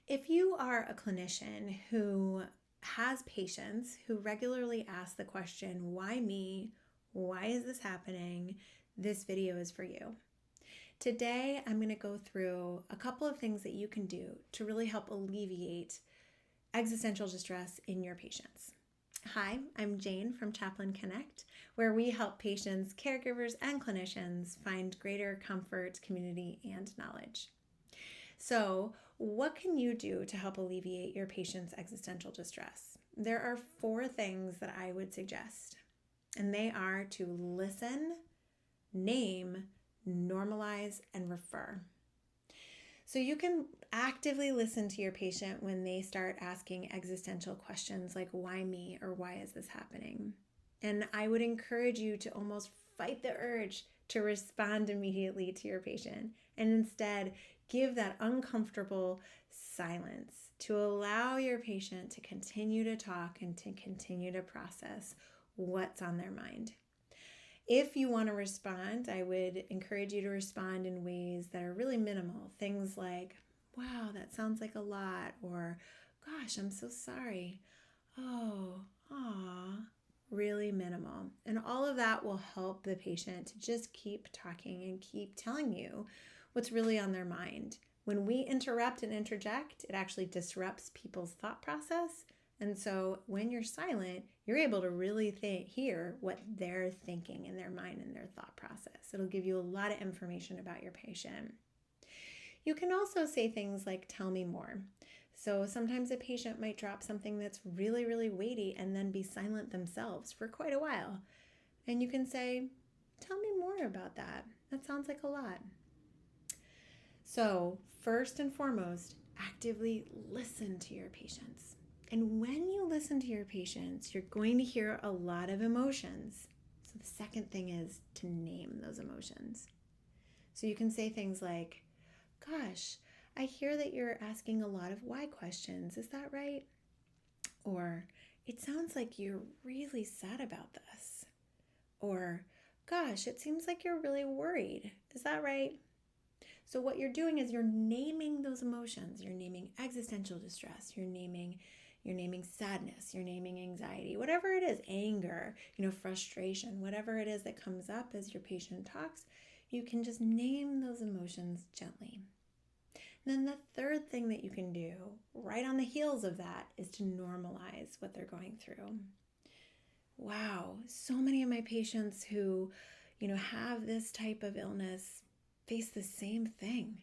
If you are a clinician who has patients who regularly ask the question, why me? Why is this happening? This video is for you. Today, I'm going to go through a couple of things that you can do to really help alleviate existential distress in your patients. Hi, I'm Jane from Chaplain Connect, where we help patients, caregivers, and clinicians find greater comfort, community, and knowledge. So, what can you do to help alleviate your patient's existential distress? There are 4 things that I would suggest, and they are to listen, name, normalize, and refer. So you can actively listen to your patient when they start asking existential questions like, why me, or why is this happening? And I would encourage you to almost fight the urge to respond immediately to your patient and instead give that uncomfortable silence to allow your patient to continue to talk and to continue to process what's on their mind. If you want to respond, I would encourage you to respond in ways that are really minimal. Things like, wow, that sounds like a lot, or gosh, I'm so sorry. Oh, aw, really minimal. And all of that will help the patient to just keep talking and keep telling you what's really on their mind. When we interrupt and interject, it actually disrupts people's thought process. And so when you're silent, you're able to really hear what they're thinking in their mind and their thought process. It'll give you a lot of information about your patient. You can also say things like, tell me more. So sometimes a patient might drop something that's really, really weighty and then be silent themselves for quite a while. And you can say, tell me more about that. That sounds like a lot. So first and foremost, actively listen to your patients. And when you listen to your patients, you're going to hear a lot of emotions. So the second thing is to name those emotions. So you can say things like, gosh, I hear that you're asking a lot of why questions. Is that right? Or, it sounds like you're really sad about this. Or, gosh, it seems like you're really worried. Is that right? So what you're doing is you're naming those emotions. You're naming existential distress. You're naming sadness, you're naming anxiety, whatever it is, anger, frustration, whatever it is that comes up as your patient talks, you can just name those emotions gently. And then the third thing that you can do right on the heels of that is to normalize what they're going through. Wow, so many of my patients who, have this type of illness face the same thing.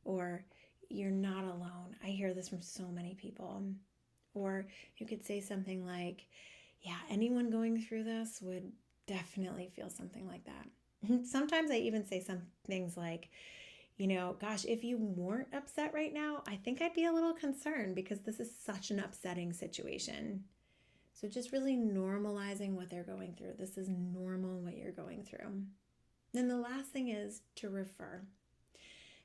Or, you're not alone. I hear this from so many people. Or you could say something like, yeah, anyone going through this would definitely feel something like that. Sometimes I even say some things like, gosh, if you weren't upset right now, I think I'd be a little concerned because this is such an upsetting situation. So just really normalizing what they're going through. This is normal what you're going through. Then the last thing is to refer.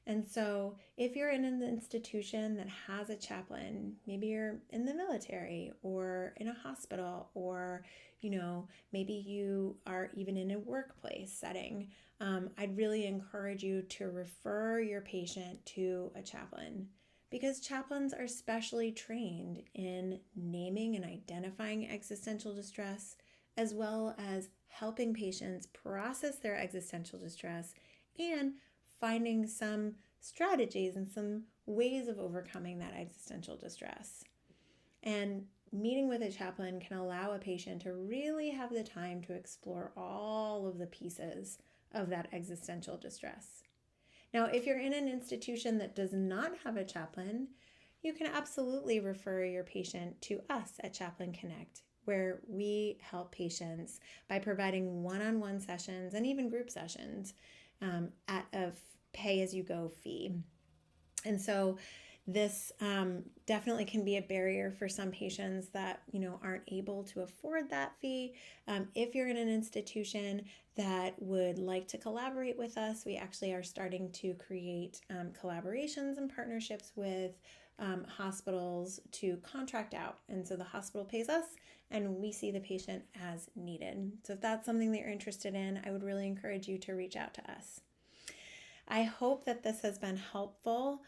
And so if you're in an institution that has a chaplain, maybe you're in the military or in a hospital, or, maybe you are even in a workplace setting, I'd really encourage you to refer your patient to a chaplain, because chaplains are specially trained in naming and identifying existential distress, as well as helping patients process their existential distress and finding some strategies and some ways of overcoming that existential distress. And meeting with a chaplain can allow a patient to really have the time to explore all of the pieces of that existential distress. Now, if you're in an institution that does not have a chaplain, you can absolutely refer your patient to us at Chaplain Connect, where we help patients by providing one-on-one sessions and even group sessions at a pay-as-you-go fee. And so this definitely can be a barrier for some patients that aren't able to afford that fee. If you're in an institution that would like to collaborate with us, we actually are starting to create collaborations and partnerships with hospitals to contract out. And so the hospital pays us and we see the patient as needed. So if that's something that you're interested in, I would really encourage you to reach out to us. I hope that this has been helpful.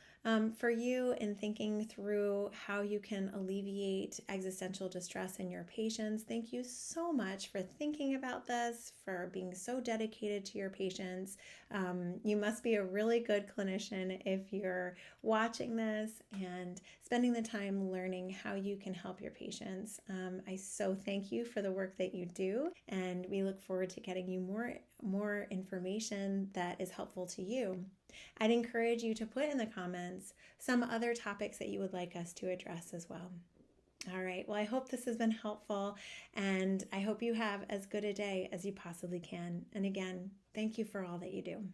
for you in thinking through how you can alleviate existential distress in your patients. Thank you so much for thinking about this, for being so dedicated to your patients. You must be a really good clinician if you're watching this and spending the time learning how you can help your patients. I so thank you for the work that you do, and we look forward to getting you more information that is helpful to you. I'd encourage you to put in the comments some other topics that you would like us to address as well. All right, well, I hope this has been helpful, and I hope you have as good a day as you possibly can. And again, thank you for all that you do.